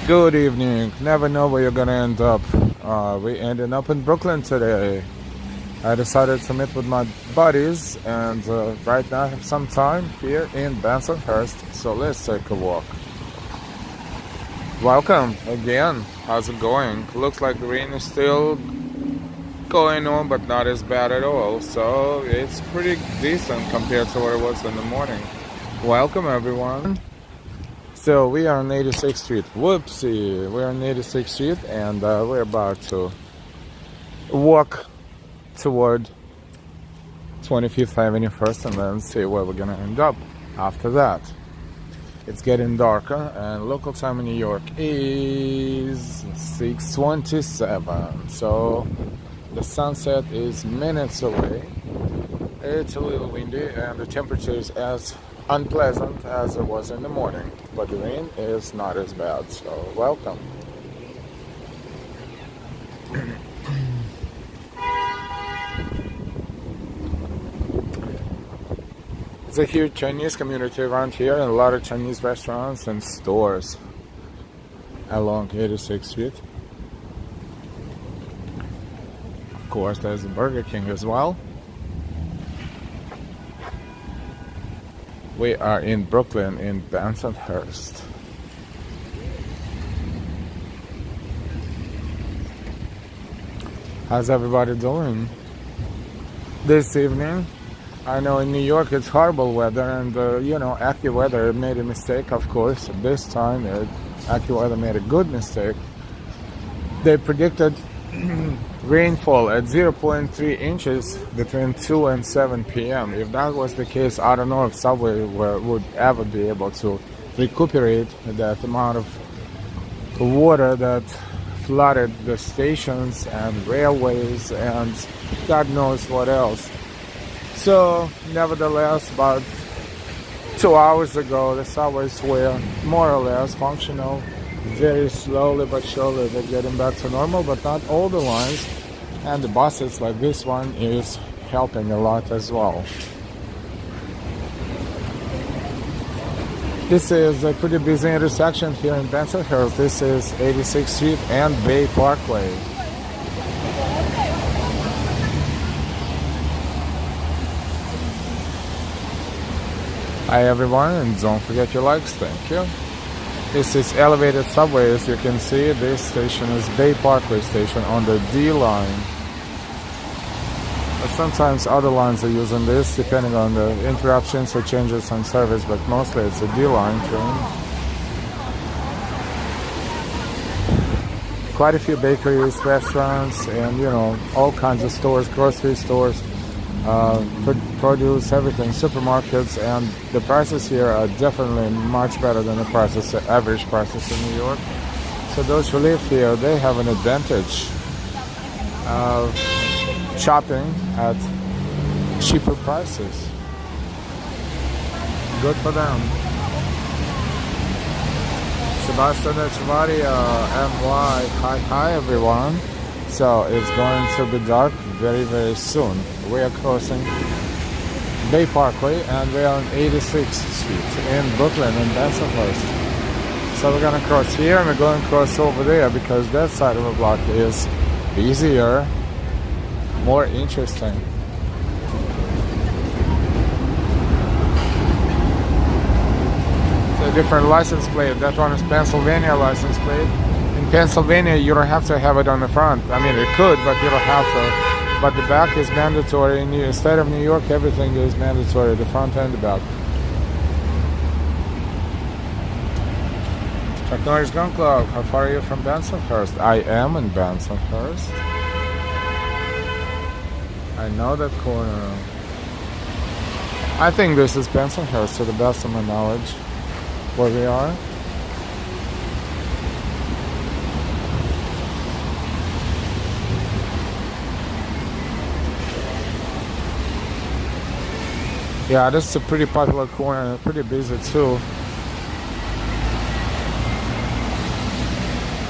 Good evening. Never know where you're gonna end up. We ended up in Brooklyn today. I decided to meet with my buddies, and right now I have some time here in Bensonhurst, so let's take a walk. Welcome again. How's it going? Looks like the rain is still going on, but not as bad at all, so it's pretty decent compared to what it was in the morning. Welcome everyone. So we are on 86th Street. Whoopsie, we're on 86th Street, and we're about to walk toward 25th Avenue first, and then see where we're gonna end up after that. It's getting darker, and local time in New York is 6:27. So the sunset is minutes away. It's a little windy, and the temperature is as unpleasant as it was in the morning, but the rain is not as bad, so welcome. It's a huge Chinese community around here, and a lot of Chinese restaurants and stores along 86th Street. Of course, there's a Burger King as well. We are in Brooklyn, in Bensonhurst. How's everybody doing this evening? I know in New York it's horrible weather, and AccuWeather made a mistake, of course. This time AccuWeather made a good mistake. They predicted rainfall at 0.3 inches between 2 and 7 p.m. If that was the case, I don't know if Subway would ever be able to recuperate that amount of water that flooded the stations and railways and God knows what else. So, nevertheless, about 2 hours ago, the subways were more or less functional. Very slowly but surely they're getting back to normal, but not all the lines, and the buses like this one is helping a lot as well. This is a pretty busy intersection here in Bensonhurst. This is 86th Street and Bay Parkway. Hi everyone, and don't forget your likes, thank you. This is elevated subway. As you can see, this station is Bay Parkway station on the D line. But sometimes other lines are using this depending on the interruptions or changes on service, but mostly it's a D line train. Quite a few bakeries, restaurants, and all kinds of stores, grocery stores, produce, everything, supermarkets, and the prices here are definitely much better than the prices, the average prices in New York. So those who live here, they have an advantage of shopping at cheaper prices. Good for them. Sebastian NY, hi everyone. So it's going to be dark very, very soon. We are crossing Bay Parkway, and we are on 86th Street in Brooklyn and Bensonhurst. So we're gonna cross here, and we're going to cross over there because that side of the block is easier, more interesting. It's a different license plate. That one is Pennsylvania license plate. In Pennsylvania, you don't have to have it on the front. I mean, it could, but you don't have to. But the back is mandatory. In the state of New York, everything is mandatory, the front and the back. Chuck Norris Gun Club, how far are you from Bensonhurst? I am in Bensonhurst. I know that corner. I think this is Bensonhurst to the best of my knowledge, where we are. Yeah, this is a pretty popular corner, pretty busy too.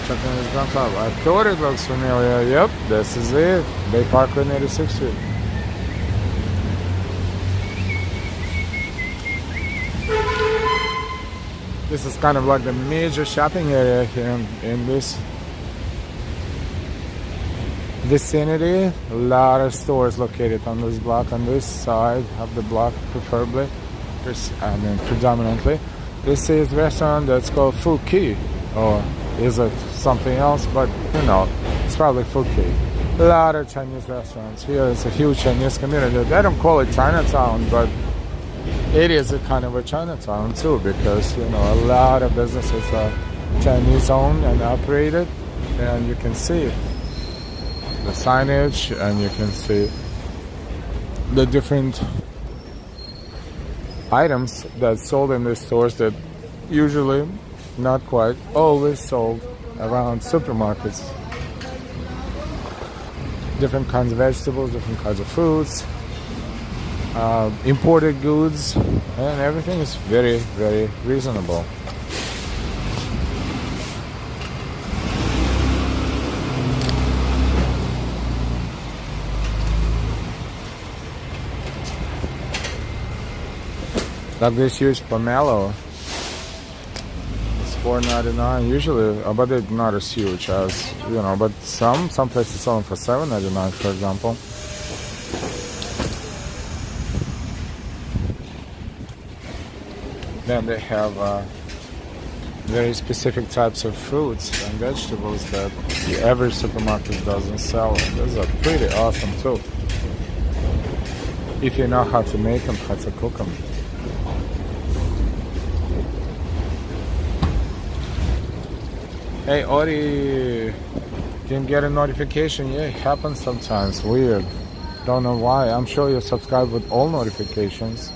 Checking this gun club. I thought it looks familiar. Yep, this is it. Bay Parkway, 86th Street. This is kind of like the major shopping area here in this vicinity. A lot of stores located on this block, on this side of the block, preferably. Predominantly. This is a restaurant that's called Fuki, or is it something else? But you know, it's probably Fuki. A lot of Chinese restaurants here. It's a huge Chinese community. They don't call it Chinatown, but it is a kind of a Chinatown too, because you know a lot of businesses are Chinese owned and operated, and you can see the signage, and you can see the different items that's sold in these stores that usually, not quite, always sold around supermarkets. Different kinds of vegetables, different kinds of fruits, imported goods, and everything is very, very reasonable. Like this huge pomelo, it's $4.99 usually, but it's not as huge as, you know, but some places sell them for $7.99, for example. Then they have very specific types of fruits and vegetables that the average supermarket doesn't sell. Those are pretty awesome too, if you know how to make them, how to cook them. Hey Ori, didn't get a notification. Yeah, it happens sometimes. Weird. Don't know why. I'm sure you're subscribed with all notifications.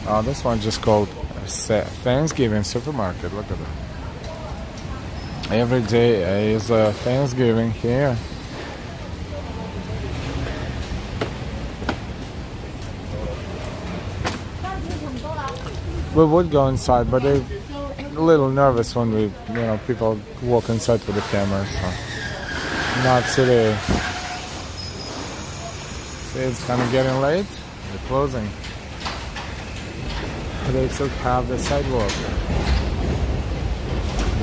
Oh, this one just called Thanksgiving Supermarket. Look at that. Every day is Thanksgiving here. We would go inside, but they're a little nervous when we, you know, people walk inside with the camera. So not today. See, it's kind of getting late. They're closing. They still have the sidewalk.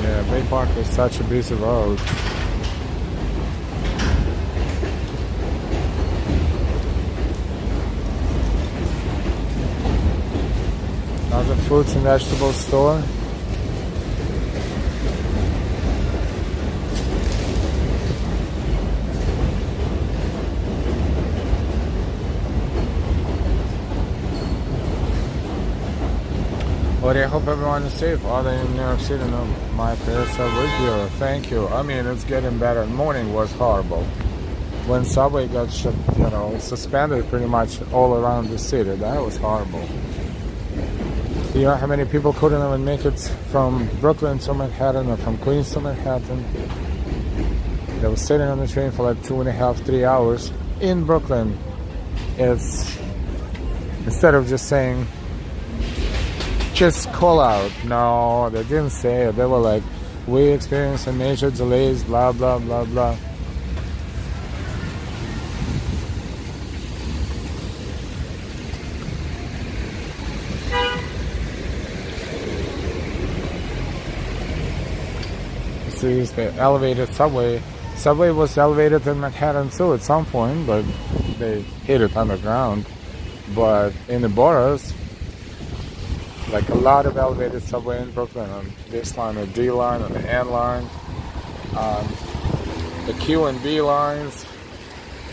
Yeah, Bay Park is such a busy road. Another fruits and vegetables store. But I hope everyone is safe. Are they in New York City? No, my prayers are with you. Thank you. I mean, it's getting better. Morning was horrible. When subway got suspended pretty much all around the city. That was horrible. You know how many people couldn't even make it from Brooklyn to Manhattan or from Queens to Manhattan? They were sitting on the train for like 2.5, 3 hours in Brooklyn. It's instead of just saying, just call out. No, they didn't say it. They were like, we experienced some major delays, blah, blah, blah, blah. See, the elevated subway. Subway was elevated in Manhattan too at some point, but they hit it underground. But in the boroughs, like a lot of elevated subway in Brooklyn, on this line, the D line, on the N line, the Q and B lines,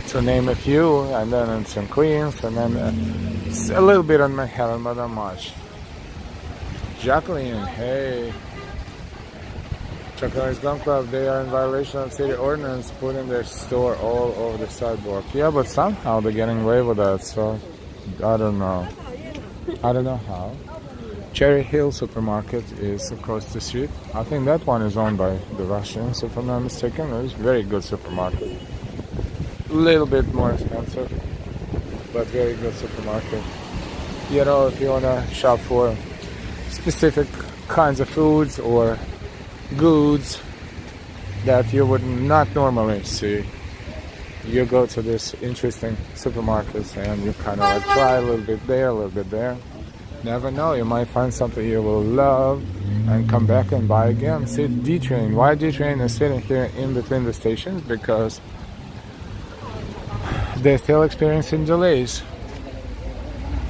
to name a few, and then it's in Queens, and then a little bit on Manhattan, but not much. Jacqueline, hey. Chocolate's Gun Club, they are in violation of city ordinance, putting their store all over the sidewalk. Yeah, but somehow they're getting away with that, so I don't know. I don't know how. Cherry Hill Supermarket is across the street. I think that one is owned by the Russians, if I'm not mistaken. It's a very good supermarket. A little bit more expensive, but very good supermarket. You know, if you want to shop for specific kinds of foods or goods that you would not normally see, you go to this interesting supermarkets and you kind of like try a little bit there, a little bit there. Never know, you might find something you will love and come back and buy again. See, D-Train. Why D-Train is sitting here in between the stations? Because they're still experiencing delays.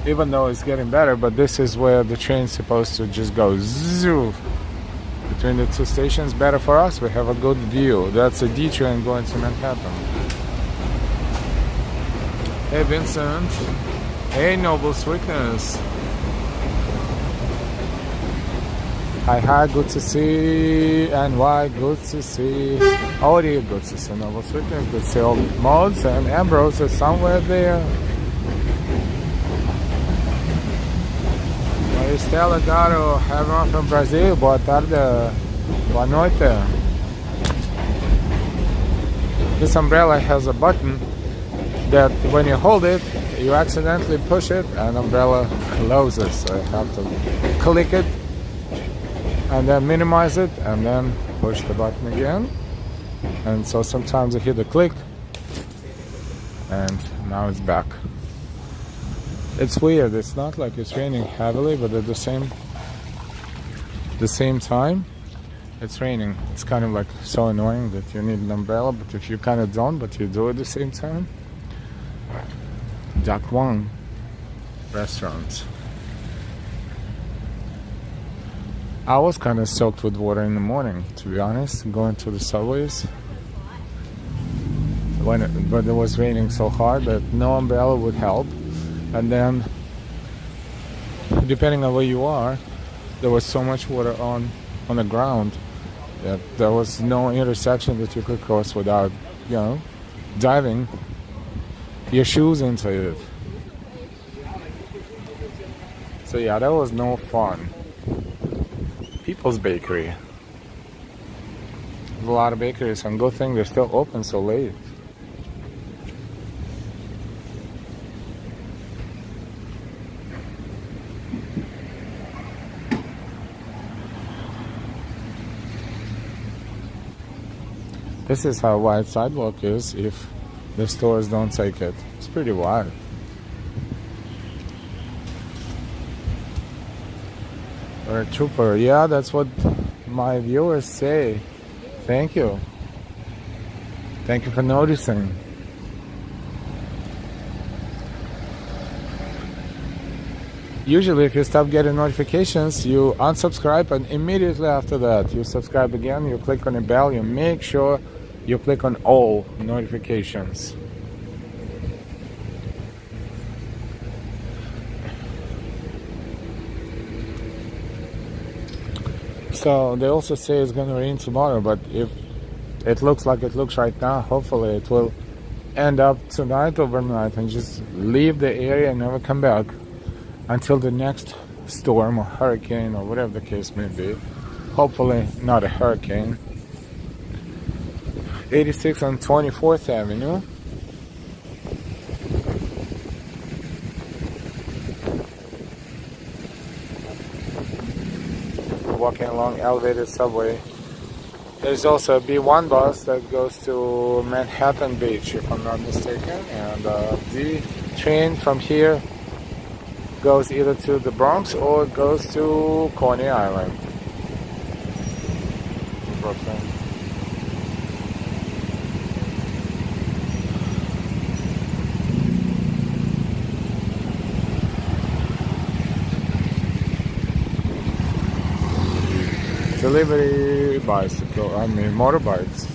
Even though it's getting better, but this is where the train's supposed to just go zoo between the two stations. Better for us, we have a good view. That's a D-Train going to Manhattan. Hey Vincent. Hey Noble Sweetness. Hi, good to see. NY, good to see. Audi, good to see. Noble Sweetness, good to see. All Mods and Ambrose are somewhere there. Estela Garo, everyone from Brazil, boa tarde, boa noite. This umbrella has a button that when you hold it, you accidentally push it and umbrella closes. So you have to click it and then minimize it and then push the button again. And so sometimes you hit the click and now it's back. It's weird, it's not like it's raining heavily, but at the same time it's raining. It's kind of like so annoying that you need an umbrella, but if you kind of don't, but you do at the same time. Dak Wang restaurant. I was kind of soaked with water in the morning, to be honest, going to the subways. But it was raining so hard that no umbrella would help. And then, depending on where you are, there was so much water on the ground that there was no intersection that you could cross without, diving your shoes into it. So yeah, that was no fun. People's Bakery. There's a lot of bakeries, and good thing they're still open so late. This is how wide sidewalk is if the stores don't take it. It's pretty wide. Or a trooper. Yeah, that's what my viewers say. Thank you. Thank you for noticing. Usually if you stop getting notifications, you unsubscribe, and immediately after that you subscribe again, you click on the bell, you make sure you click on all notifications. So they also say it's going to rain tomorrow, but if it looks like it looks right now, hopefully it will end up tonight, overnight, and just leave the area and never come back until the next storm or hurricane or whatever the case may be. Hopefully not a hurricane. 86 on 24th Avenue. Walking along elevated subway. There's also a B1 bus that goes to Manhattan Beach, if I'm not mistaken, and the train from here goes either to the Bronx or goes to Coney Island, Brooklyn. Delivery motorbikes,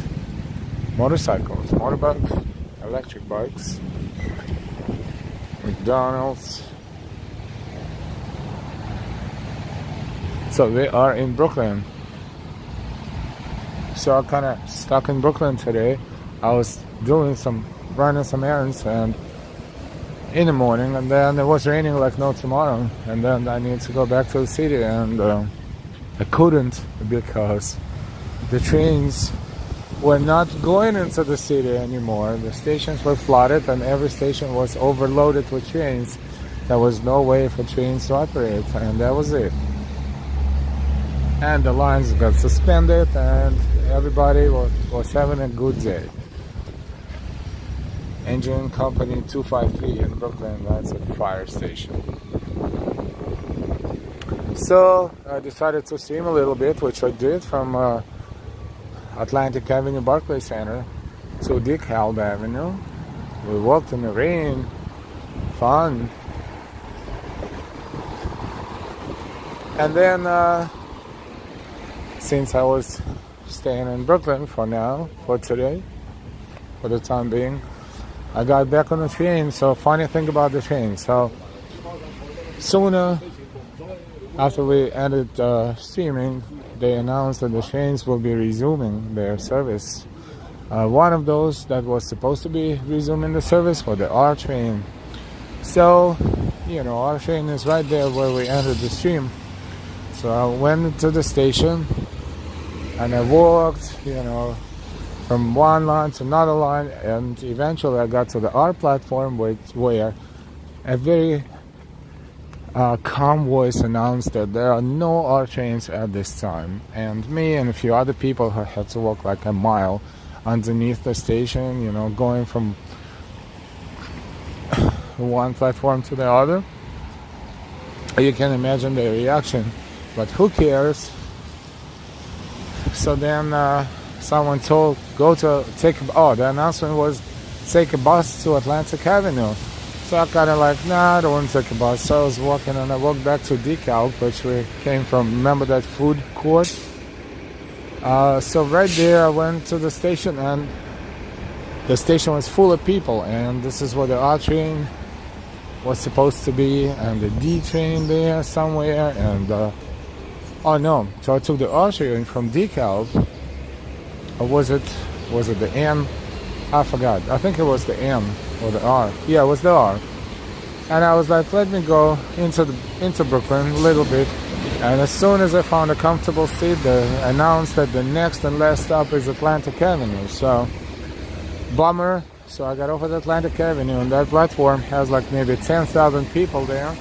motorcycles, motorbikes, electric bikes, McDonald's. So they are in Brooklyn. So I'm kind of stuck in Brooklyn today. I was running some errands and in the morning, and then it was raining like no tomorrow, and then I need to go back to the city, and I couldn't because the trains were not going into the city anymore. The stations were flooded and every station was overloaded with trains. There was no way for trains to operate, and that was it. And the lines got suspended and everybody was having a good day. Engine Company 253 in Brooklyn, that's a fire station. So I decided to stream a little bit, which I did from Atlantic Avenue Barclay Center to DeKalb Avenue. We walked in the rain, fun. And then since I was staying in Brooklyn for now, for today, for the time being, I got back on the train. So funny thing about the train, so sooner after we ended streaming, they announced that the trains will be resuming their service. One of those that was supposed to be resuming the service was the R train. So, you know, R train is right there where we entered the stream. So I went to the station and I walked, you know, from one line to another line, and eventually I got to the R platform where a very calm voice announced that there are no R trains at this time, and me and a few other people had to walk like a mile underneath the station, you know, going from one platform to the other. You can imagine the reaction, but who cares? So then someone told, the announcement was take a bus to Atlantic Avenue. So I kind of like, nah, I don't want to take a bus. So I was walking, and I walked back to DeKalb, which we came from. Remember that food court? So right there I went to the station, and the station was full of people, and this is where the R train was supposed to be, and the D train there somewhere, and oh no, so I took the R train from DeKalb, or was it the M? I forgot. I think it was the M or the R. Yeah, it was the R. And I was like, let me go into Brooklyn a little bit. And as soon as I found a comfortable seat, they announced that the next and last stop is Atlantic Avenue. So, bummer. So I got off at Atlantic Avenue, and that platform has like maybe 10,000 people there.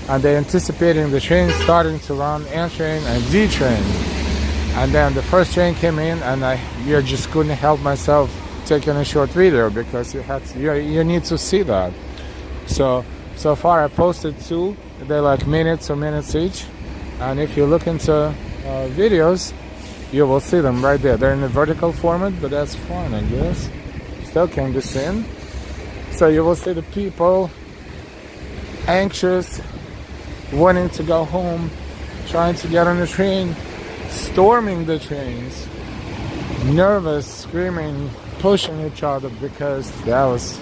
And they're anticipating the train starting to run N train and D train. And then the first train came in, and I just couldn't help myself taking a short video, because you need to see that. So far I posted 2. They're like minutes each, and if you look into videos, you will see them right there. They're in a vertical format, but that's fine, I guess. Still can be seen. So you will see the people anxious, wanting to go home, trying to get on the train, storming the trains, nervous, screaming, pushing each other, because that was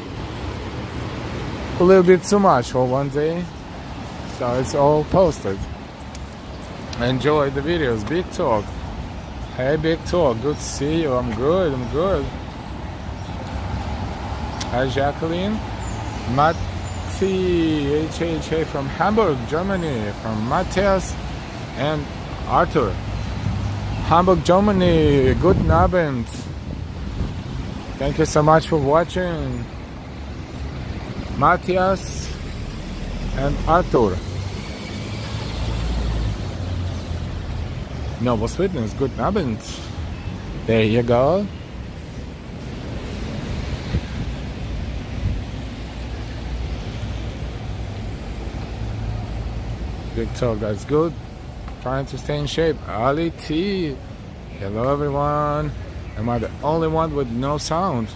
a little bit too much for one day. So it's all posted. Enjoy the videos. Big Talk. Hey Big Talk, good to see you. I'm good. Hi Jacqueline. Matti HHA from Hamburg, Germany, from Matthias and Arthur. Hamburg, Germany. Guten Abend. Thank you so much for watching. Matthias and Arthur. Novus Witness, guten Abend. There you go. Big Talk, that's good. Trying to stay in shape. Ali T. Hello everyone. Am I the only one with no sound?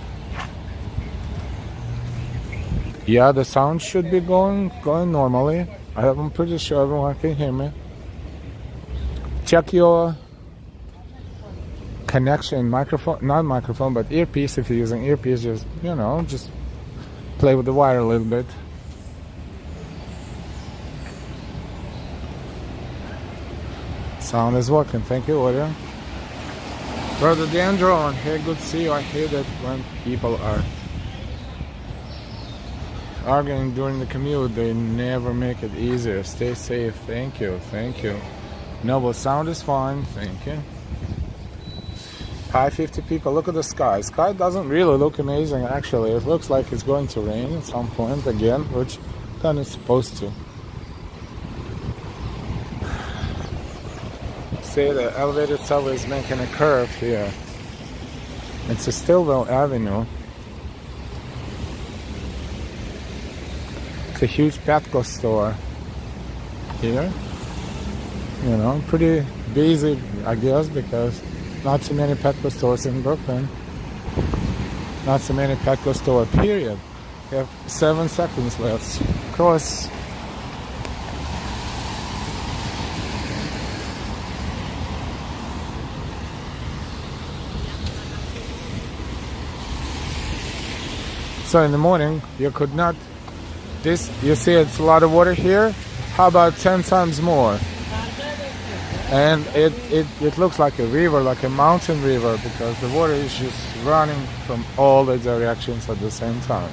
Yeah, the sound should be going normally. I'm pretty sure everyone can hear me. Check your connection, microphone, not microphone, but earpiece. If you're using earpiece, just play with the wire a little bit. Sound is working. Thank you, Audio. Brother Dandron, hey, good to see you. I hear that when people are arguing during the commute, they never make it easier. Stay safe. Thank you. No, but sound is fine. Thank you. Hi, 50 people. Look at the sky. Sky doesn't really look amazing, actually. It looks like it's going to rain at some point again, which kind of supposed to. See, the elevated subway is making a curve here. It's a Stillwell Avenue. It's a huge Petco store here. You know, pretty busy, I guess, because not too many Petco stores in Brooklyn. Not so many Petco store, period. We have 7 seconds left. Cross. So in the morning, you could not, this, you see it's a lot of water here. How about 10 times more? And it looks like a river, like a mountain river, because the water is just running from all the directions at the same time.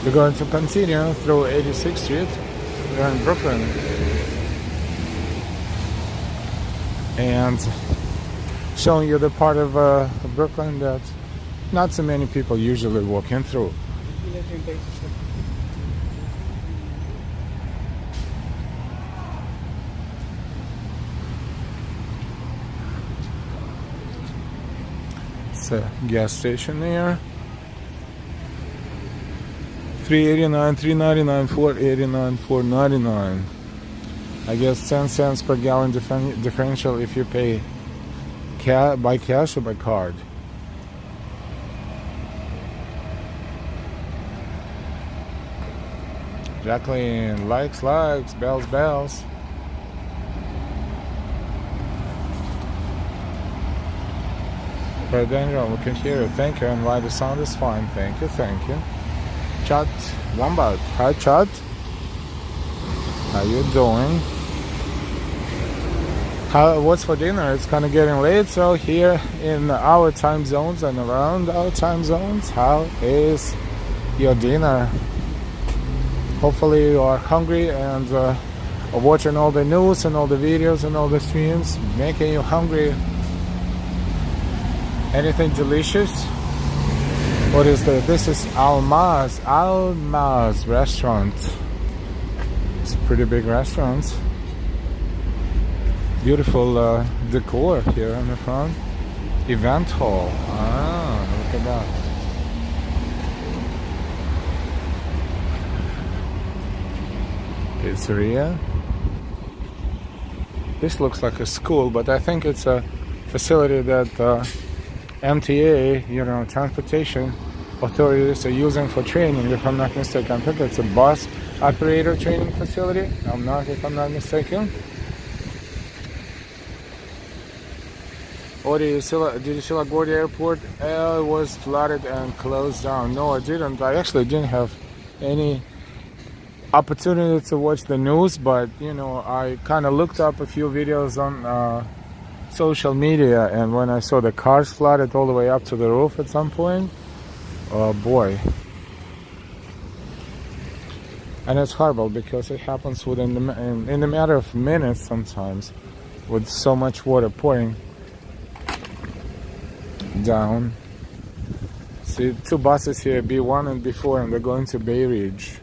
We're going to continue through 86th Street. We're in Brooklyn. And showing you the part of Brooklyn that not so many people usually walking through. It's a gas station there. $3.89, $3.99, $4.89, $4.99. I guess 10 cents per gallon differential if you pay by cash or by card. Jacqueline, likes, bells, bells. But Daniel, we can hear it. Thank you. And why the sound is fine. Thank you, thank you. Chat Wombat. Hi, Chat. How you doing? What's for dinner? It's kind of getting late, so here in our time zones and around our time zones, how is your dinner? Hopefully you are hungry and are watching all the news and all the videos and all the streams, making you hungry. Anything delicious? What is that? This is Almaz restaurant. It's a pretty big restaurant. Beautiful decor here in the front. Event hall. Ah, look at that. Pizzeria. This looks like a school, but I think it's a facility that MTA, you know, transportation authorities are using for training, if I'm not mistaken. I think it's a bus operator training facility. If I'm not mistaken. Or did you see LaGuardia Airport? It was flooded and closed down. No, I didn't. I actually didn't have any opportunity to watch the news, but you know, I kind of looked up a few videos on social media, and when I saw the cars flooded all the way up to the roof at some point, oh boy. And it's horrible because it happens within in a matter of minutes sometimes, with so much water pouring down. See, 2 buses here, B1 and B4, and they're going to Bay Ridge.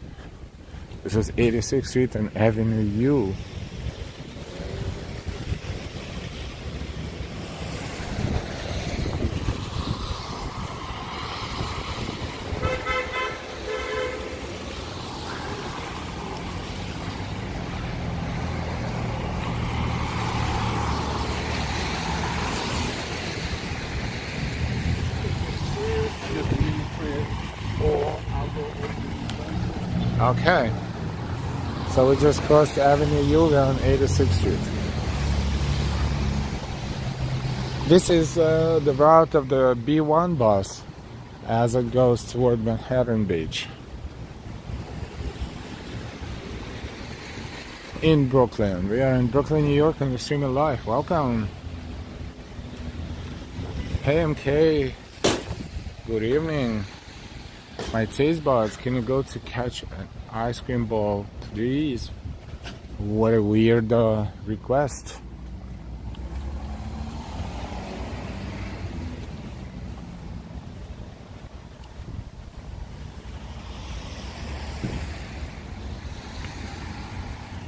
This is 86th Street and Avenue U. Okay, so we just crossed Avenue U on 86th Street. This is the route of the B1 bus as it goes toward Manhattan Beach in Brooklyn. We are in Brooklyn, New York, and we're streaming live. Welcome. Hey MK, good evening. My taste buds, can you go to catch an ice cream ball, please? What a weird request.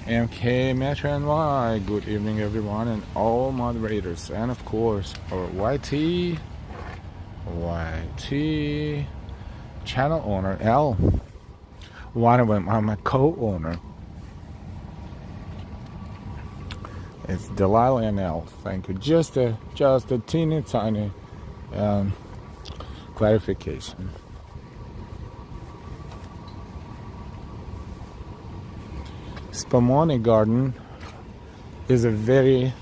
MK Metro NY, good evening everyone and all moderators, and of course our YT channel owner L. One of them, I'm a co-owner. It's Delilah and Elle. Thank you. Just a teeny tiny clarification. Spumoni Garden is a very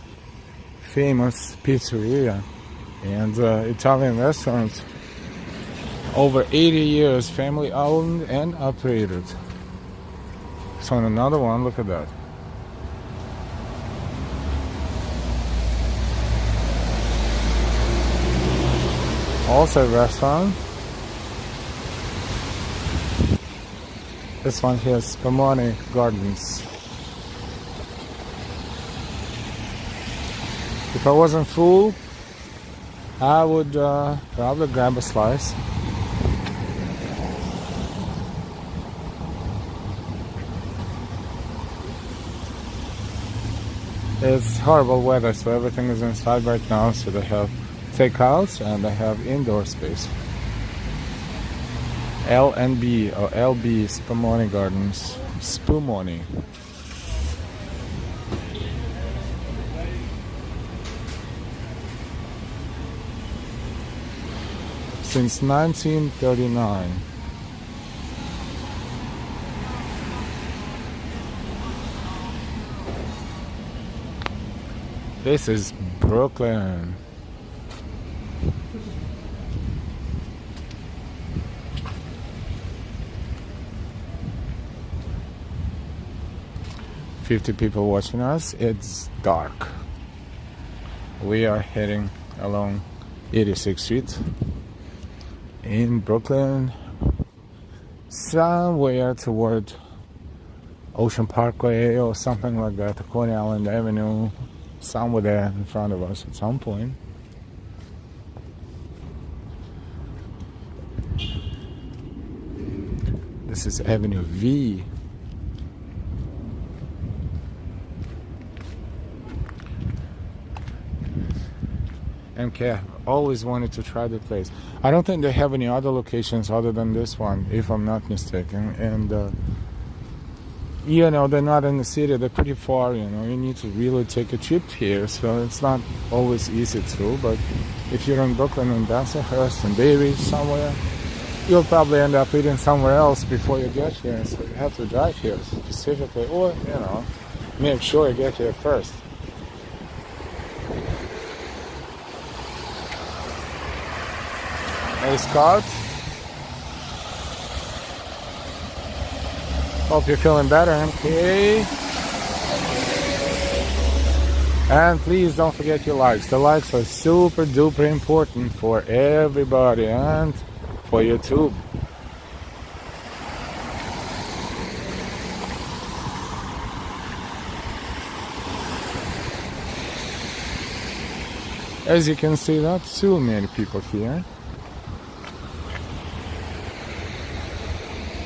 famous pizzeria and Italian restaurant. Over 80 years, family owned and operated. So another one, look at that. Also a restaurant. This one here is Spumoni Gardens. If I wasn't full, I would probably grab a slice. It's horrible weather, so everything is inside right now. So they have takeouts and they have indoor space. L&B or LB Spumoni Gardens. Spumoni. Since 1939. This is Brooklyn. $50 people watching us. It's dark. We are heading along 86th Street in Brooklyn, somewhere toward Ocean Parkway or something like that, Coney Island Avenue, somewhere there in front of us at some point. This is Avenue V. MK, always wanted to try the place. I don't think they have any other locations other than this one, if I'm not mistaken. And you know, they're not in the city, they're pretty far, you know, you need to really take a trip here, so it's not always easy to, but if you're in Brooklyn and Bensonhurst and Bay Ridge somewhere, you'll probably end up eating somewhere else before you get here, so you have to drive here specifically, or, you know, make sure you get here first. Hey Scott, hope you're feeling better, MK. And please don't forget your likes. The likes are super duper important for everybody and for YouTube. As you can see, not too many people here.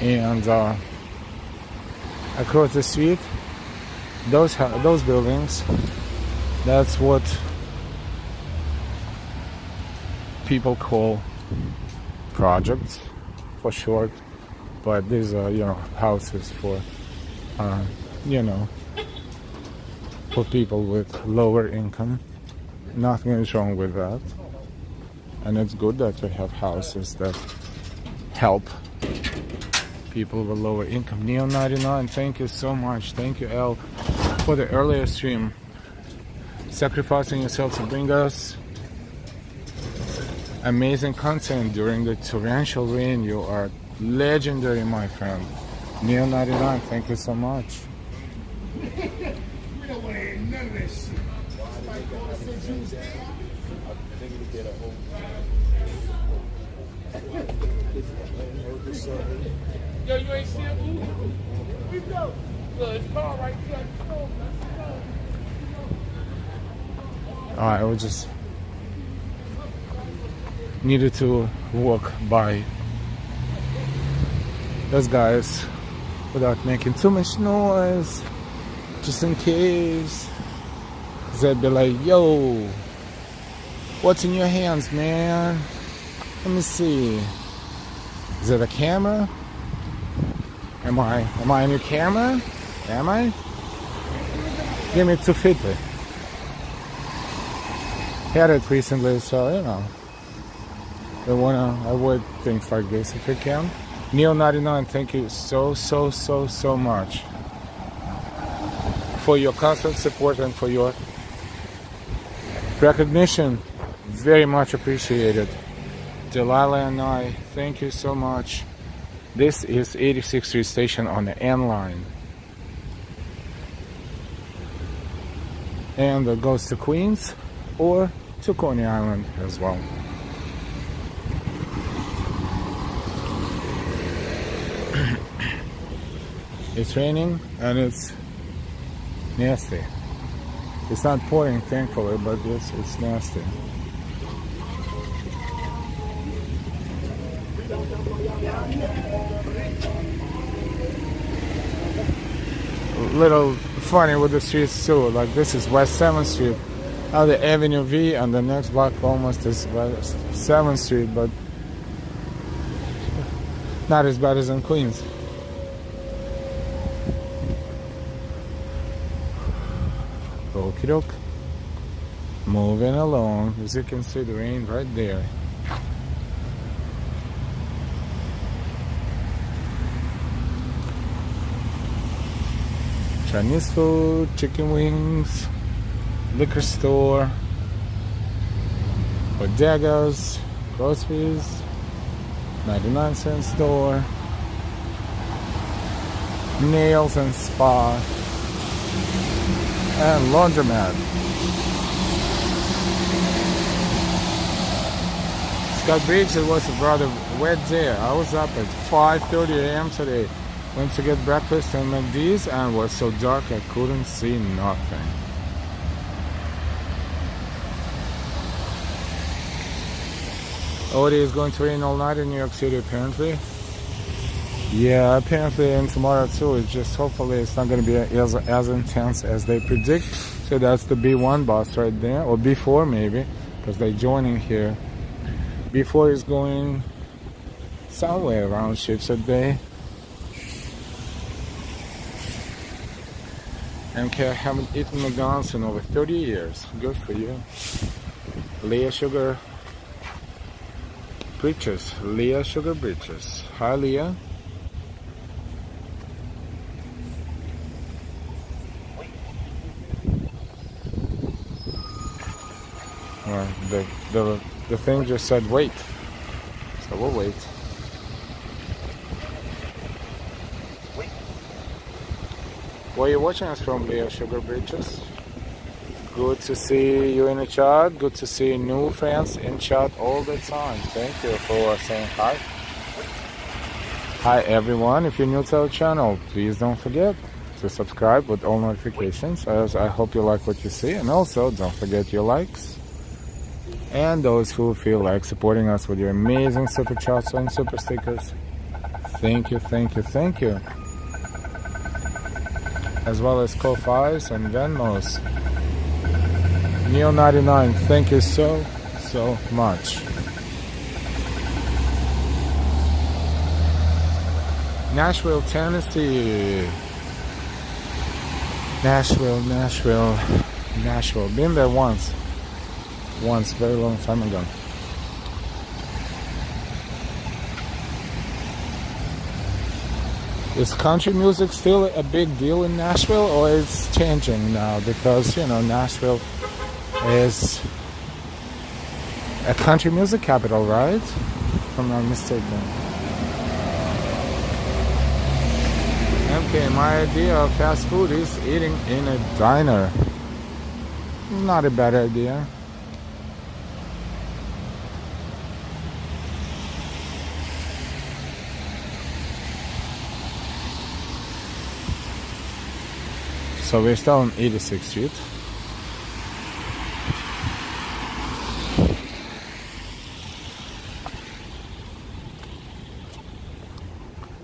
And across the street, those buildings, that's what people call projects for short, but these are, you know, houses for you know, for people with lower income. Nothing is wrong with that, and it's good that we have houses that help people with lower income. Neo99, thank you so much. Thank you, L, for the earlier stream. Sacrificing yourself to bring us amazing content during the torrential rain. You are legendary, my friend. Neo99, thank you so much. Yo, you ain't see it? We go. Look, it's car right there. I was just needed to walk by those guys without making too much noise, just in case they'd be like, yo, what's in your hands, man? Let me see. Is it a camera? Am I on your camera? Am I? Give me 250. Had it recently, so you know. I wanna avoid things like this if you can. Neil99, thank you so much for your constant support and for your recognition. Very much appreciated. Delilah and I, thank you so much. This is 86th Street Station on the N line. And it goes to Queens or to Coney Island as well. It's raining and it's nasty. It's not pouring, thankfully, but it's nasty. Little funny with the streets too. Like this is West 7th Street. Now the Avenue V and the next block almost is West 7th Street, but not as bad as in Queens. Okie doke. Moving along. As you can see, the rain right there. Chinese food, chicken wings, liquor store, bodegas, groceries, 99-cent store, nails and spa, and laundromat. Scott Briggs, it was a rather wet day. I was up at 5:30 a.m. today. Went to get breakfast at McD's and it was so dark I couldn't see nothing. Oh, it is going to rain all night in New York City apparently. Yeah, apparently, and tomorrow too. It's just hopefully it's not going to be as intense as they predict. So that's the B1 bus right there, or B4 maybe, because they're joining here. B4 is going somewhere around Ships a Bay. MK, I haven't eaten McDonald's in over 30 years. Good for you. Leah Sugar Bridges. Leah Sugar Bridges. Hi, Leah. The thing just said wait, so we'll wait. Where are you watching us from, Leah Sugar Bridges? Good to see you in the chat. Good to see new friends in chat all the time. Thank you for saying hi. Hi everyone. If you're new to our channel, please don't forget to subscribe with all notifications, as I hope you like what you see, and also don't forget your likes. And those who feel like supporting us with your amazing super chats and super stickers, thank you, thank you, thank you. As well as Ko-Fis and Venmos. Neo99, thank you so much. Nashville, Tennessee. Nashville. Been there once, very long time ago. Is country music still a big deal in Nashville, or it's changing now? Because, you know, Nashville is a country music capital, right? If I'm not mistaken. Okay, my idea of fast food is eating in a diner. Not a bad idea. So we're still on 86th Street.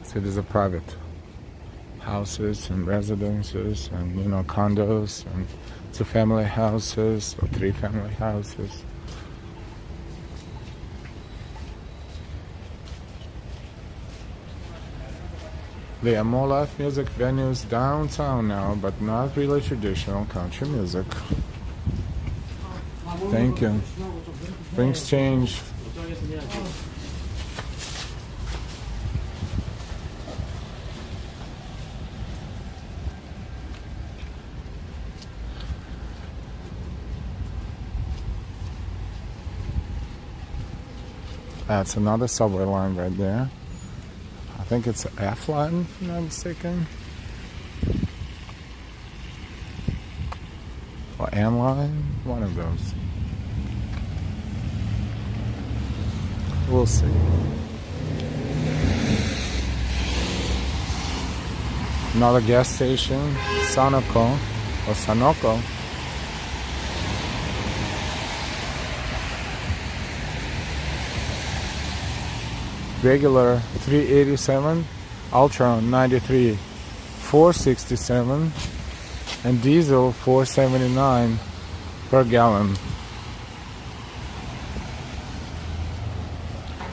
So these are private houses and residences and, you know, condos and 2-family houses or 3-family houses. There are more live music venues downtown now, but not really traditional country music. Thank you. Brings change. That's another subway line right there. I think it's an F line, if I'm not mistaken. Or N line, one of those. We'll see. Another gas station, Sanoco, or Sanoco. Regular 387, Ultra 93 467, and diesel 479 per gallon.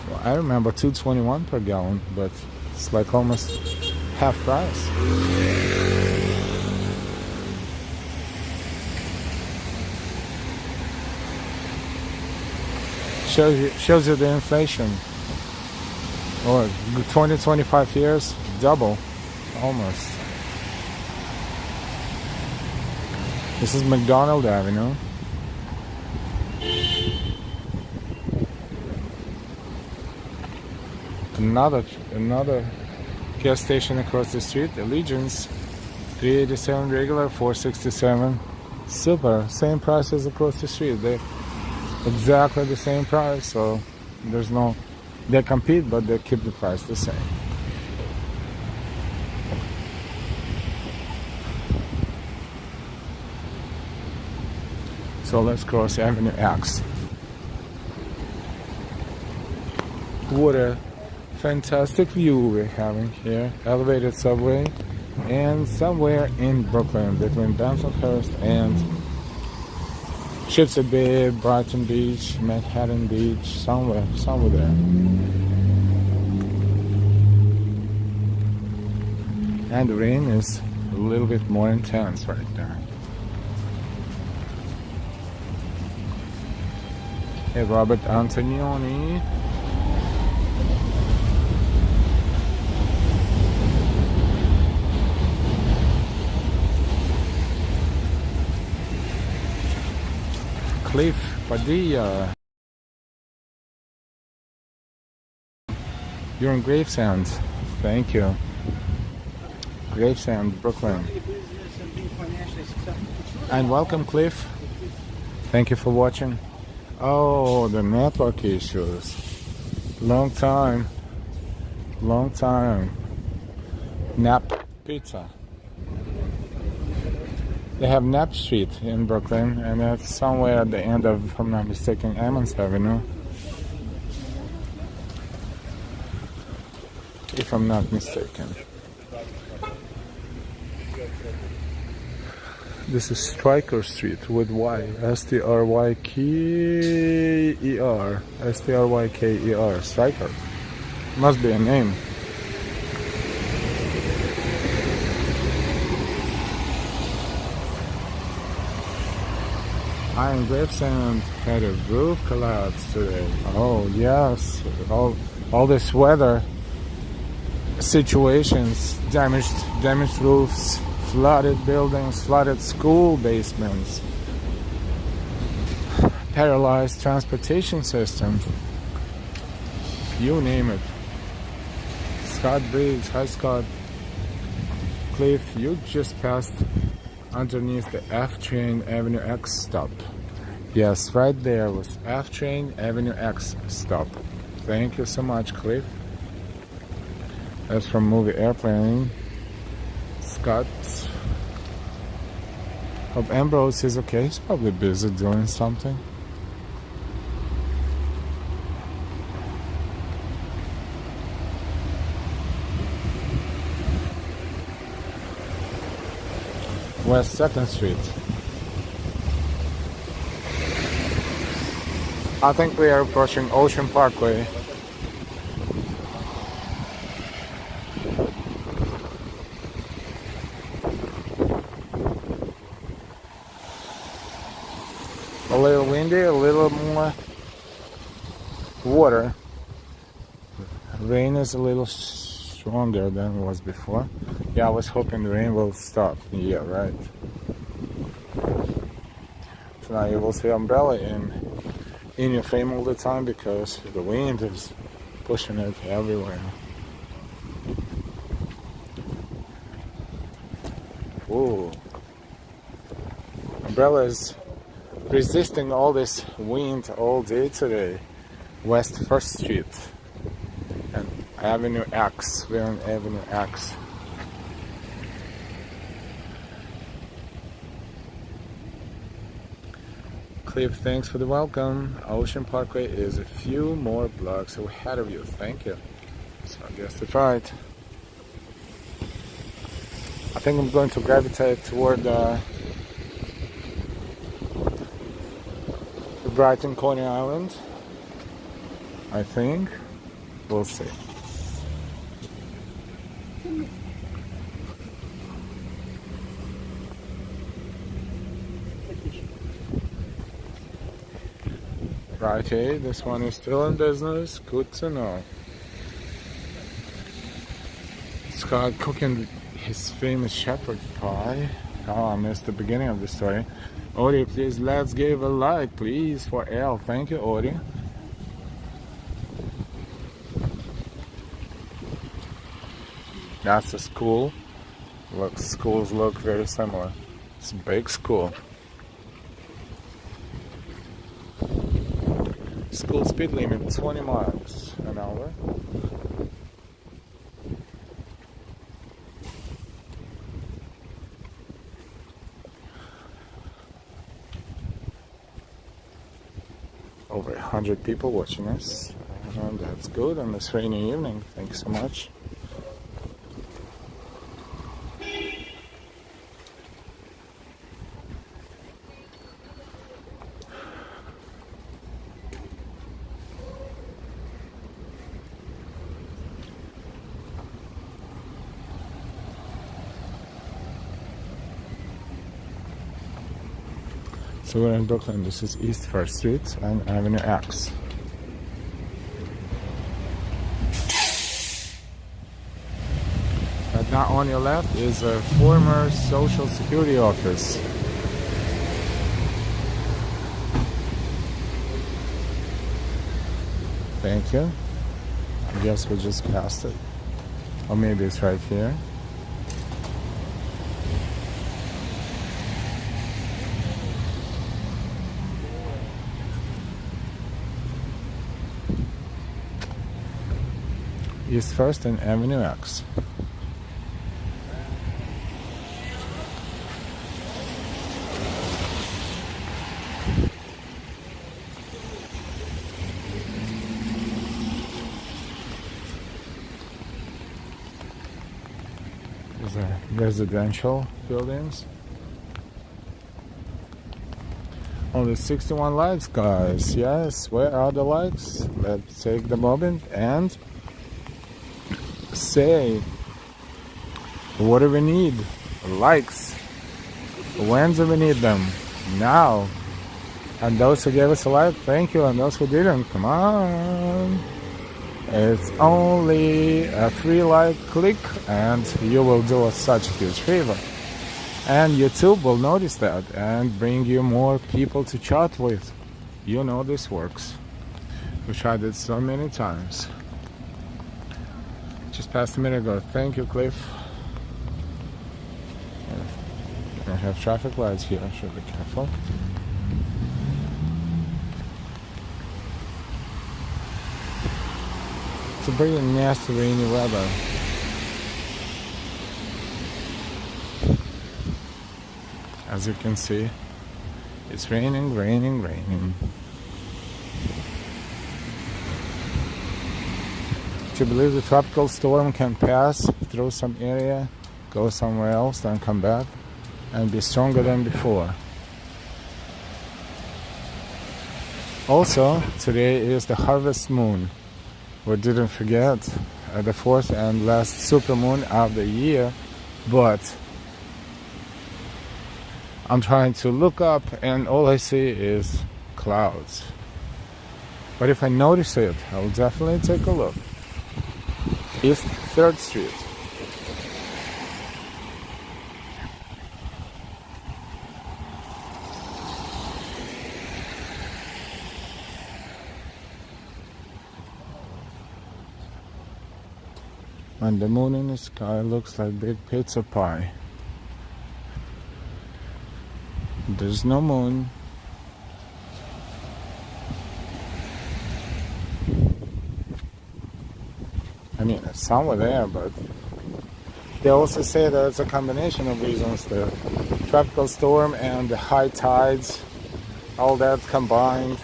Well, I remember 221 per gallon, but it's like almost half price. Shows you the inflation. Or 20-25 years, double, almost. This is McDonald Avenue. Another gas station across the street, Allegiance, 387 regular, 467 super. Same price as across the street. They're exactly the same price, so there's no. They compete, but they keep the price the same. So let's cross Avenue X. What a fantastic view we're having here. Elevated subway, and somewhere in Brooklyn between Bensonhurst and Chipset Bay, Brighton Beach, Manhattan Beach, somewhere there. And the rain is a little bit more intense right there. Hey, Robert Antonioni. Cliff Padilla. You're in Gravesend. Thank you. Gravesend, Brooklyn. And welcome, Cliff. Thank you for watching. Oh, the network issues. Long time. Nap Pizza. They have Knapp Street in Brooklyn, and that's somewhere at the end of, if I'm not mistaken, Emmons Avenue. If I'm not mistaken. This is Stryker Street with Y. S-T-R-Y-K-E-R. S-T-R-Y-K-E-R. Stryker. Must be a name. Iron Gravesend had a roof collapse today. Oh yes, all this weather situations, damaged roofs, flooded buildings, flooded school basements, paralyzed transportation system. You name it. Scott Briggs, hi Scott. Cliff, you just passed underneath the F Train Avenue X stop. Yes, right there was F Train Avenue X stop. Thank you so much, Cliff. That's from movie Airplane. Scott. Hope Ambrose is okay. He's probably busy doing something. West 2nd Street. I think we are approaching Ocean Parkway. little windy, a little more water. Rain is a little stronger than it was before. Yeah, I was hoping the rain will stop. Yeah, right. So now you will see umbrella in your frame all the time because the wind is pushing it everywhere. Whoa. Umbrella is resisting all this wind all day today. West 1st Street and Avenue X. We're on Avenue X. Cliff, thanks for the welcome. Ocean Parkway is a few more blocks ahead of you. Thank you. So I guess that's right. I think I'm going to gravitate toward the Brighton Coney Island. I think. We'll see. Right, hey, this one is still in business. Good to know. Scott cooking his famous shepherd pie. Oh, I missed the beginning of the story. Ori, please, let's give a like, please, for L. Thank you, Ori. That's a school. Look, schools look very similar. It's a big school. School speed limit 20 miles an hour. Over 100 people watching us. And that's good on this rainy evening. Thank you so much. So we're in Brooklyn. This is East 1st Street and Avenue X. Right now on your left is a former Social Security office. Thank you. I guess we just passed it. Or maybe it's right here. East 1st and Avenue X. These are residential buildings. Only 61 likes, guys. Yes, where are the likes? Let's take the moment and say what do we need? Likes. When do we need them? Now. And those who gave us a like, thank you. And those who didn't, come on. It's only a 3-like click and you will do us such a huge favor. And YouTube will notice that and bring you more people to chat with. You know this works. We tried it so many times. Just passed a minute ago. Thank you, Cliff. I have traffic lights here. I should be careful. It's a pretty nasty rainy weather. As you can see, it's raining, raining, raining. Do you believe the tropical storm can pass through some area, go somewhere else, then come back and be stronger than before? Also, today is the harvest moon. We didn't forget the fourth and last supermoon of the year, but I'm trying to look up and all I see is clouds. But if I notice it, I will definitely take a look. East 3rd Street. And the moon in the sky looks like big pizza pie. There's no moon. I mean, it's somewhere there, but they also say that it's a combination of reasons. The tropical storm and the high tides, all that combined,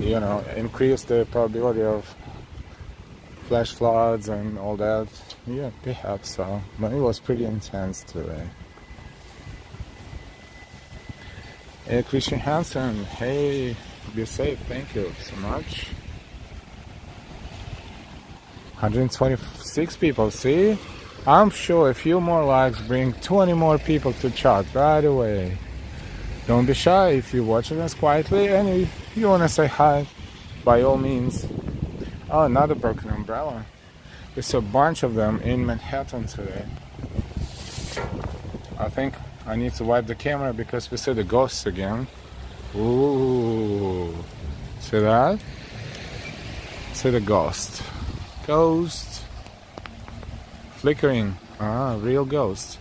you know, increase the probability of flash floods and all that. Yeah, perhaps so. But it was pretty intense today. Hey, Christian Hansen. Hey, be safe. Thank you so much. 126 people. See? I'm sure a few more likes bring 20 more people to chat right away. Don't be shy if you're watching us quietly and if you want to say hi, by all means. Oh, another broken umbrella. There's a bunch of them in Manhattan today. I think I need to wipe the camera because we see the ghosts again. Ooh. See that? See the ghost. Ghost. Flickering. Ah, real ghost.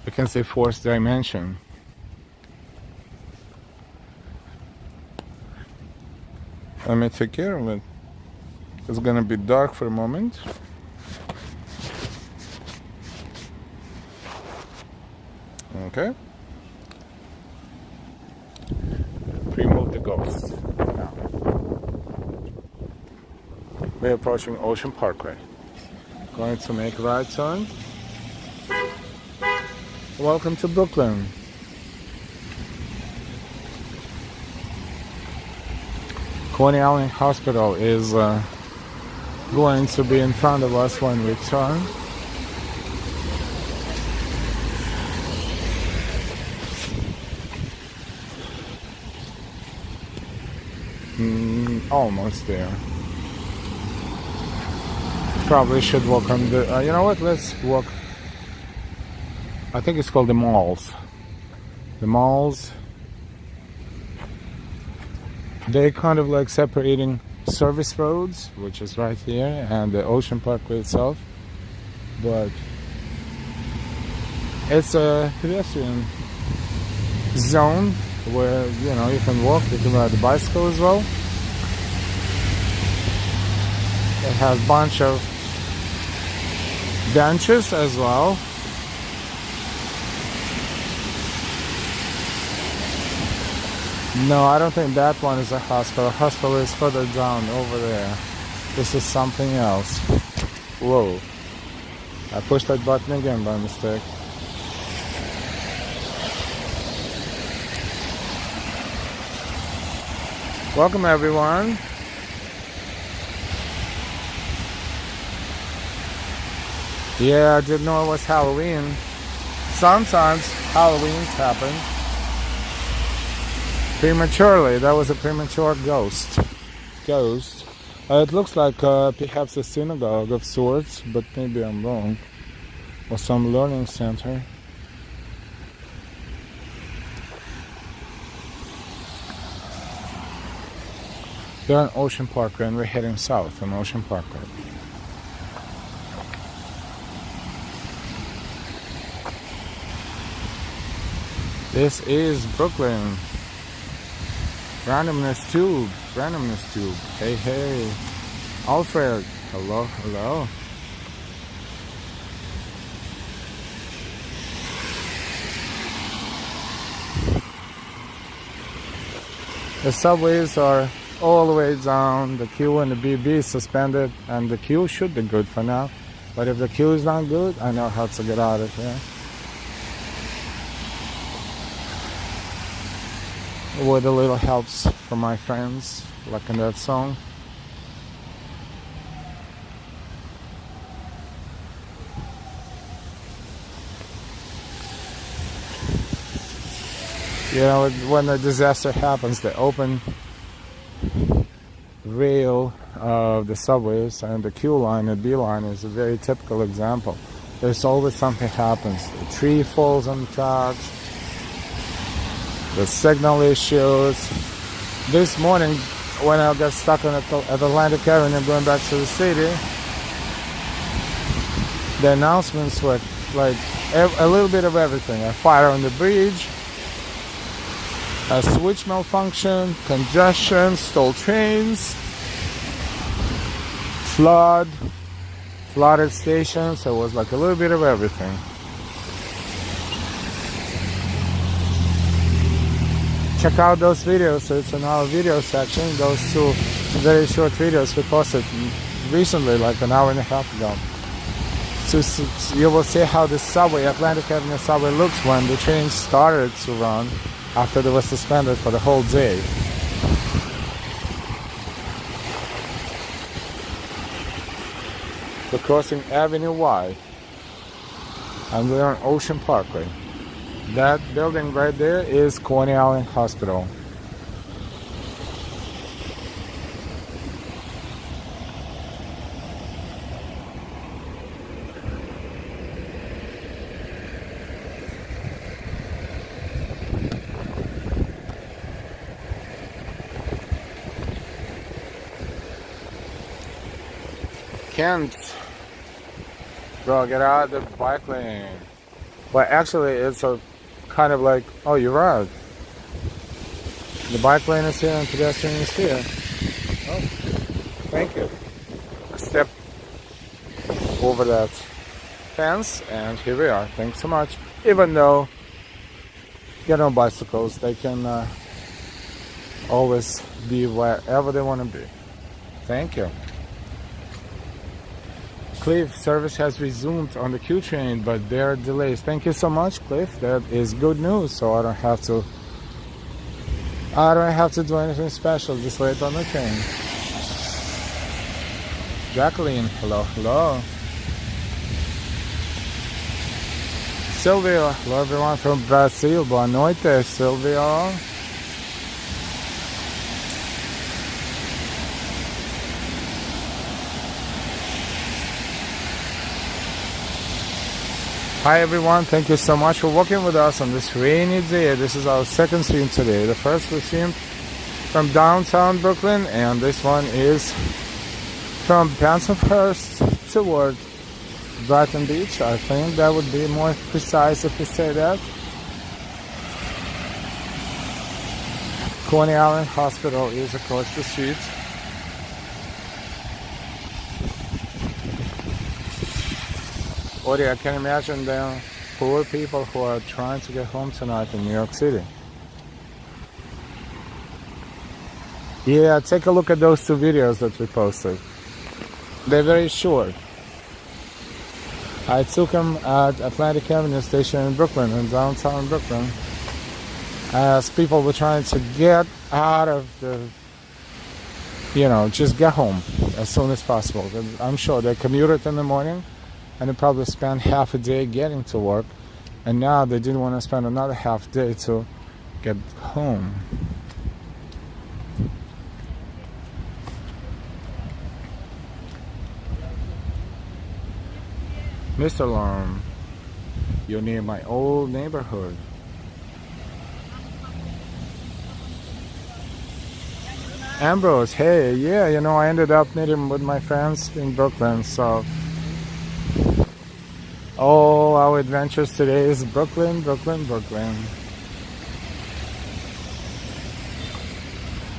You can see 4th dimension. Let me take care of it. It's gonna be dark for a moment. Okay. Remove the ghost. Now. We're approaching Ocean Parkway. Going to make a right turn. Welcome to Brooklyn. Coney Island Hospital is going to be in front of us when we turn. Almost there. Probably should walk on the... you know what? Let's walk... I think it's called the malls. The malls... They're kind of like separating service roads, which is right here, and the Ocean Parkway itself. But it's a pedestrian zone where, you know, you can walk, you can ride the bicycle as well. It has a bunch of benches as well. No, I don't think that one is a hospital. Hospital is further down over there. This is something else. Whoa. I pushed that button again by mistake. Welcome everyone. Yeah, I didn't know it was Halloween. Sometimes Halloweens happen. Prematurely, that was a premature ghost. It looks like perhaps a synagogue of sorts, but maybe I'm wrong. Or some learning center. We're on Ocean Parkway and we're heading south on Ocean Parkway. This is Brooklyn. Randomness Tube. Hey, hey. Alfred. Hello. The subways are all the way down. The Q and the BB is suspended, and the Q should be good for now. But if the Q is not good, I know how to get out of here. With a little helps from my friends, like in that song. You know, when a disaster happens, the open rail of the subways and the Q line and B line is a very typical example. There's always something happens. The tree falls on the tracks, the signal issues. This morning, when I got stuck at Atlantic Avenue going back to the city, the announcements were like a little bit of everything. A fire on the bridge, a switch malfunction, congestion, stalled trains, flooded stations. So it was like a little bit of everything. Check out those videos. So it's in our video section. Those two very short videos we posted recently, like an hour and a half ago. So you will see how the subway, Atlantic Avenue subway, looks when the train started to run after they were suspended for the whole day. We're crossing Avenue Y, and we're on Ocean Parkway. That building right there is Coney Island Hospital. Kent, bro, get out of the bike lane. Well, actually, it's a kind of like, oh, you're right. The bike lane is here and pedestrian is here. Oh, thank you. I stepped over that fence and here we are. Thanks so much. Even though, you know, bicycles, they can always be wherever they want to be. Thank you. Cliff, service has resumed on the Q train, but there are delays. Thank you so much, Cliff. That is good news. So I don't have to do anything special. Just wait on the train. Jacqueline, hello. Silvia, hello everyone from Brazil. Boa noite, Silvia. Hi everyone, thank you so much for walking with us on this rainy day. This is our second stream today. The first we streamed from downtown Brooklyn, and this one is from Bensonhurst toward Brighton Beach. I think that would be more precise if we say that. Coney Island Hospital is across the street. Ori, I can imagine the poor people who are trying to get home tonight in New York City. Yeah, take a look at those two videos that we posted. They're very short. I took them at Atlantic Avenue station in Brooklyn, in downtown Brooklyn, as people were trying to get out of the, you know, just get home as soon as possible. I'm sure they commuted in the morning, and they probably spent half a day getting to work, and now they didn't want to spend another half day to get home. Mr. Alarm, you're near my old neighborhood. Ambrose, hey, yeah, you know, I ended up meeting with my friends in Brooklyn, so all our adventures today is Brooklyn, Brooklyn, Brooklyn.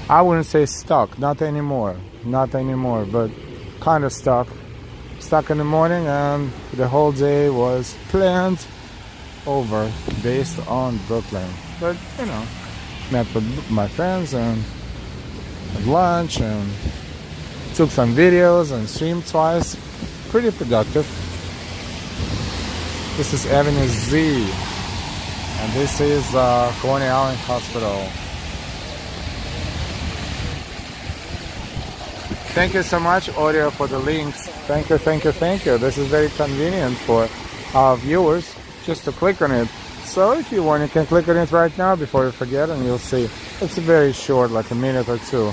I wouldn't say stuck, not anymore, but kind of stuck. Stuck in the morning, and the whole day was planned over based on Brooklyn. But, you know, met with my friends and had lunch and took some videos and streamed twice. Pretty productive. This is Avenue Z, and this is Coney Island Hospital. Thank you so much, Audio, for the links. Thank you. This is very convenient for our viewers just to click on it. So if you want, you can click on it right now before you forget, and you'll see. It's very short, like a minute or two.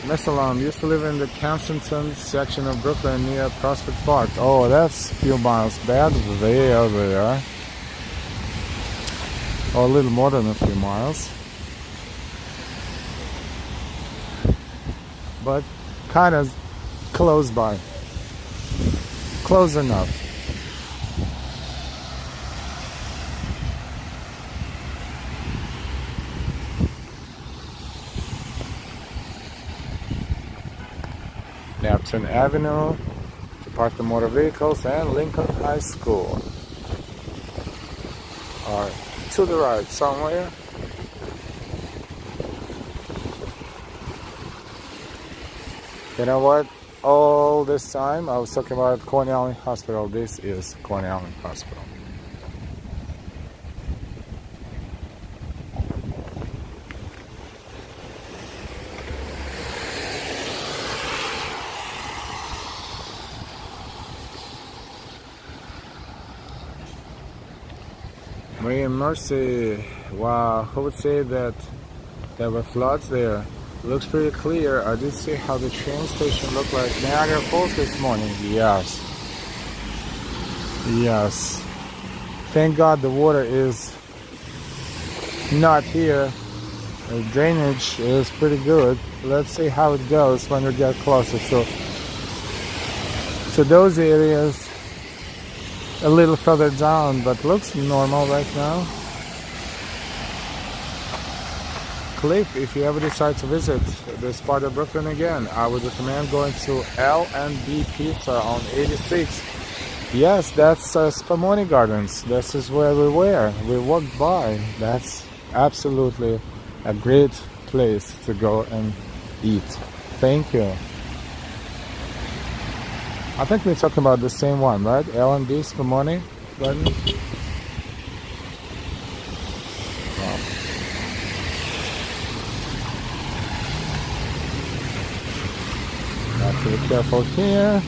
Miss Alarm used to live in the Kensington section of Brooklyn near Prospect Park. Oh, that's a few miles back there. Or a little more than a few miles. But kind of close by. Close enough. Neptune Avenue to park the motor vehicles, and Lincoln High School are to the right somewhere. You know what? All this time I was talking about Coney Island Hospital. This is Coney Island Hospital. Mercy. Wow, who would say that there were floods there? Looks pretty clear. I did see how the train station looked like Niagara Falls this morning. Yes. Yes. Thank God the water is not here. The drainage is pretty good. Let's see how it goes when we get closer to those areas. A little further down, but looks normal right now. Cliff, if you ever decide to visit this part of Brooklyn again, I would recommend going to L&B Pizza on 86. Yes, that's Spumoni Gardens. This is where we were. We walked by. That's absolutely a great place to go and eat. Thank you. I think we're talking about the same one, right? L&B Spumoni Garden. Wow. Have to be careful here.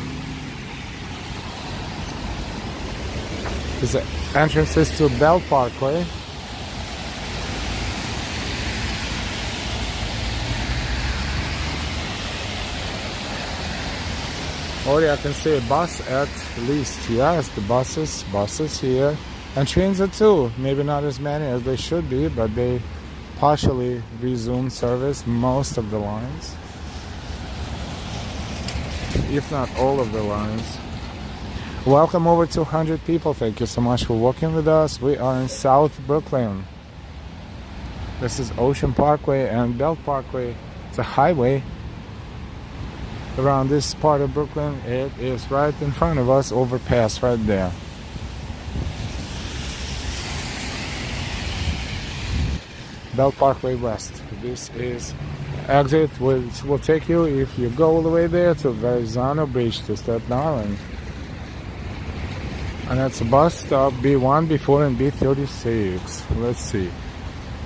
The entrances to Bell Parkway. Already I can see a bus at least. Yes, the buses here. And trains are too. Maybe not as many as they should be, but they partially resumed service most of the lines. If not all of the lines. Welcome over 200 people. Thank you so much for walking with us. We are in South Brooklyn. This is Ocean Parkway and Belt Parkway. It's a highway. Around this part of Brooklyn, it is right in front of us, overpass right there. Bell Parkway West. This is exit which will take you, if you go all the way there, to Verrazano Bridge to Staten Island. And that's a bus stop, B1, B4, and B36. Let's see.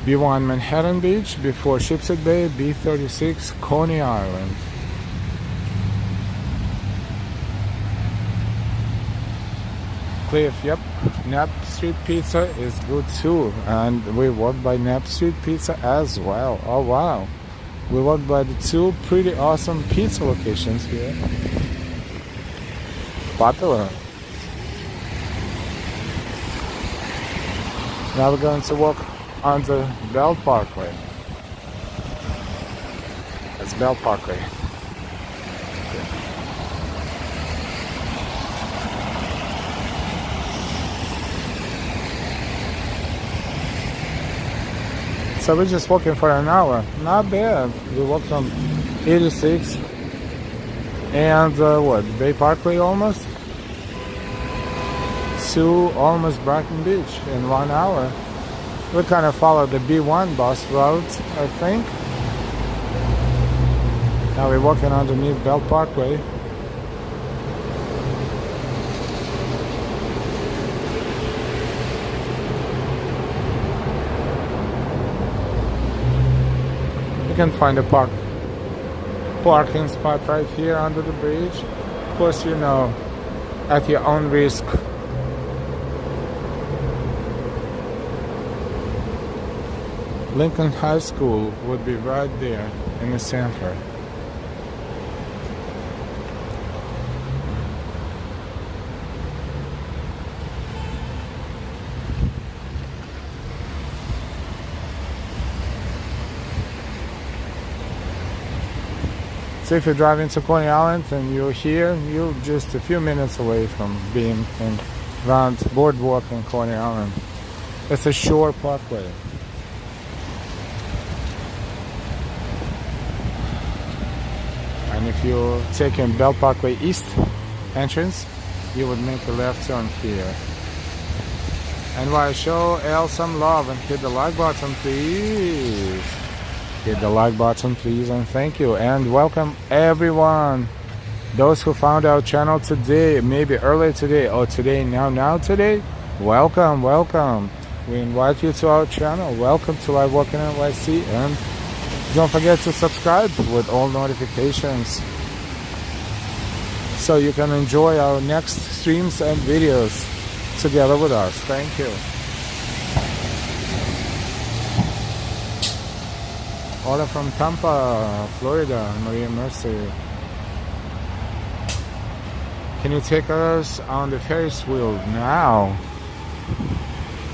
B1 Manhattan Beach, before Shipshead Bay, B36 Coney Island. Cliff, yep. Knapp Street Pizza is good too, and we walked by Knapp Street Pizza as well. Oh wow, we walked by the two pretty awesome pizza locations here. Popular. Now we're going to walk on the Bell Parkway. That's Bell Parkway. So we're just walking for an hour. Not bad. We walked from 86 and Bay Parkway almost to almost Brighton Beach in 1 hour. We kind of followed the B1 bus route, I think. Now we're walking underneath Bell Parkway. Can find a parking spot right here under the bridge. Of course, you know, at your own risk. Lincoln High School would be right there in the center. So if you're driving to Coney Island and you're here, you're just a few minutes away from being in around boardwalk in Coney Island. It's a shore parkway. And if you're taking Bell Parkway East entrance, you would make a left turn here. And while I show Elle some love and hit the like button, please. Hit the like button, please, and thank you. And welcome everyone. Those who found our channel today, maybe earlier today, or today, now today, welcome, welcome. We invite you to our channel. Welcome to Live Walking NYC, and don't forget to subscribe with all notifications so you can enjoy our next streams and videos together with us. Thank you. Hola from Tampa, Florida, Maria Mercy. Can you take us on the Ferris wheel now?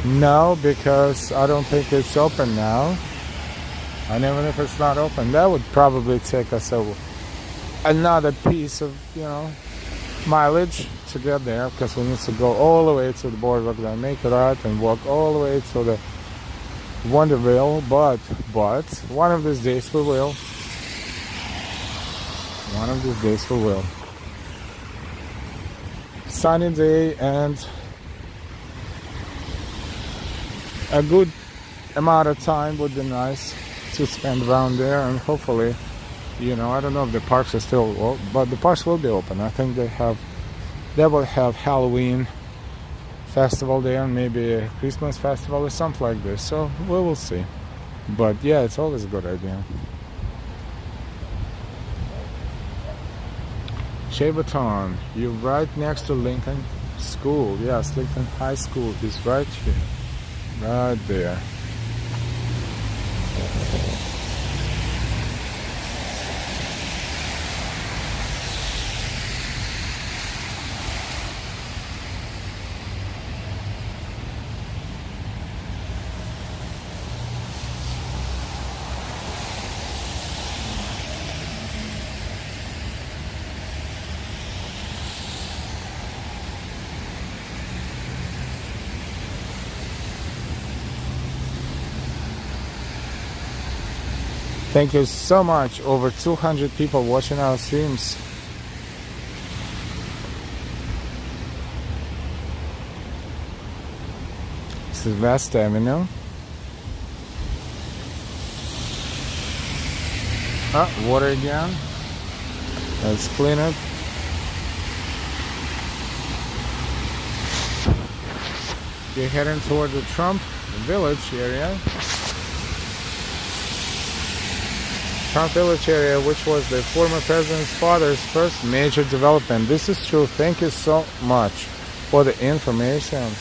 No, because I don't think it's open now. And even if it's not open, that would probably take us another piece of, mileage to get there, because we need to go all the way to the boardwalk, then make it out and walk all the way to the Wonderville. But one of these days we will. One of these days we will. Sunny day and a good amount of time would be nice to spend around there, and hopefully, I don't know if the parks are still open, but the parks will be open. I think they will have Halloween festival there, and maybe a Christmas festival or something like this, so we will see. But yeah, it's always a good idea. Shaverton, you're right next to Lincoln School. Yes, Lincoln High School is right here, right there. Thank you so much. Over 200 people watching our streams. This is West Avenue. Water again. Let's clean it. You're heading toward the Trump Village area. Trump Village area, which was the former president's father's first major development. This is true. Thank you so much for the information.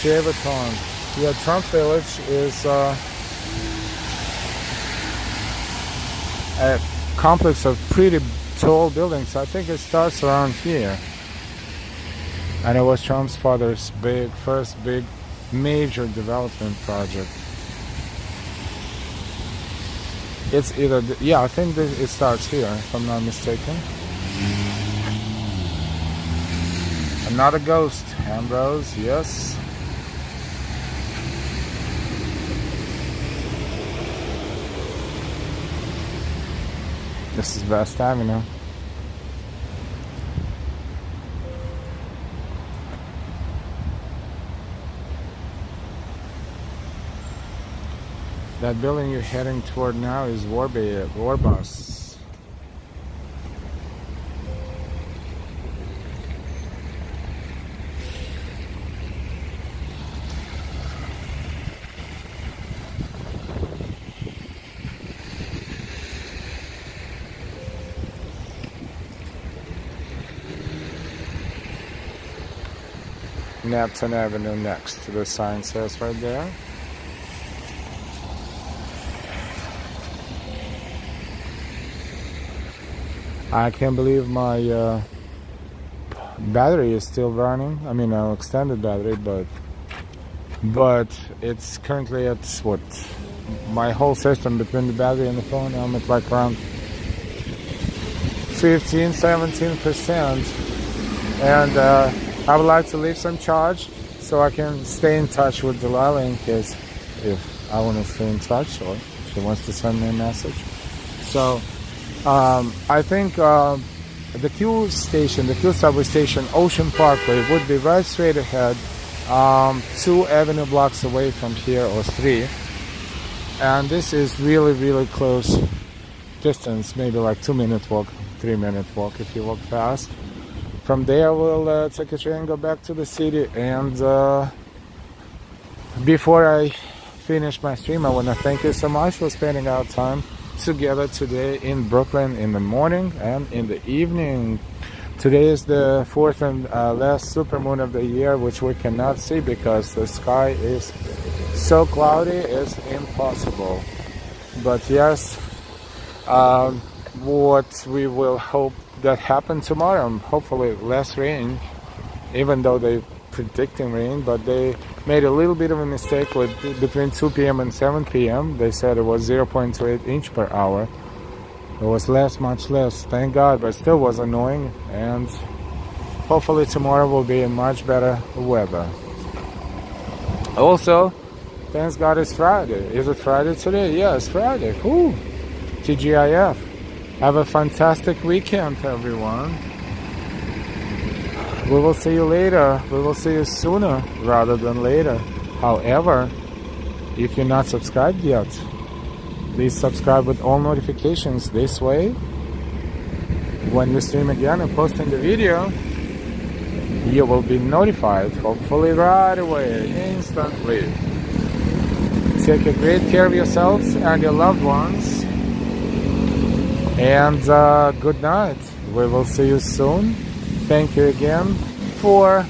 Shaverton. Yeah, Trump Village is a complex of pretty tall buildings. I think it starts around here. And it was Trump's father's first big major development project. It's either, I think it starts here, if I'm not mistaken. Another ghost, Ambrose, yes. This is West Avenue. That building you're heading toward now is Warbus. Neptune Avenue next. The sign says right there. I can't believe my battery is still running. I mean, an extended battery, but it's currently at what? My whole system between the battery and the phone, I'm at like around 15-17%. And I would like to leave some charge so I can stay in touch with Delilah in case if I want to stay in touch or she wants to send me a message. So I think the Q station, the Q subway station, Ocean Parkway, would be right straight ahead, 2 avenue blocks away from here, or 3. And this is really, really close distance, maybe like 2-minute walk, 3-minute walk if you walk fast. From there, we'll take a train, go back to the city. And before I finish my stream, I want to thank you so much for spending our time together today in Brooklyn in the morning and in the evening. Today is the 4th and last supermoon of the year, which we cannot see because the sky is so cloudy, it's impossible. But yes, what we will hope that happen tomorrow, hopefully less rain, even though they're predicting rain, but they made a little bit of a mistake with between 2 p.m. and 7 p.m. They said it was 0.28 inch per hour. It was less, much less, thank God, but still was annoying. And hopefully tomorrow will be a much better weather. Also, thanks God it's Friday. Is it Friday today? Yeah, it's Friday. Whew. TGIF. Have a fantastic weekend, everyone. We will see you later. We will see you sooner rather than later. However, if you're not subscribed yet, please subscribe with all notifications. This way, when we stream again and posting the video, you will be notified, hopefully right away, instantly. Take a great care of yourselves and your loved ones. And good night. We will see you soon. Thank you again for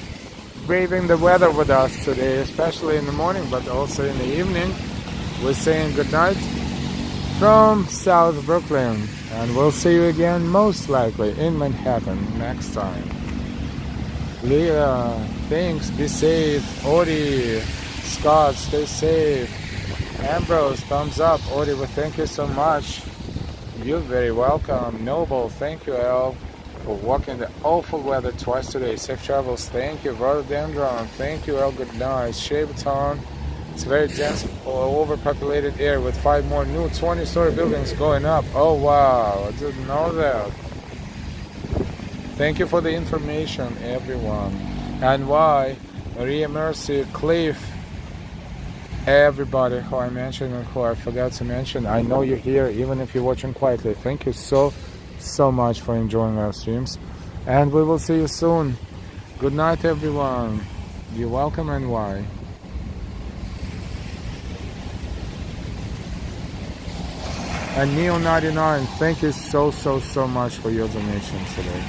braving the weather with us today, especially in the morning, but also in the evening. We're saying good night from South Brooklyn, and we'll see you again most likely in Manhattan next time. Leah, thanks, be safe. Odi, Scott, stay safe. Ambrose, thumbs up. Odi, well, thank you so much. You're very welcome. Noble, thank you, Al, for walking the awful weather twice today. Safe travels, thank you. Rhododendron, thank you, Al, good night. Shapeton, it's very dense or overpopulated area with 5 more new 20-story buildings going up. Oh wow, I didn't know that. Thank you for the information, everyone. And why, Maria Mercy, Cliff, everybody who I mentioned and who I forgot to mention, I know you're here even if you're watching quietly. Thank you so much for enjoying our streams, and we will see you soon. Good night, everyone. You're welcome. And why. And Neo99, thank you so much for your donation today.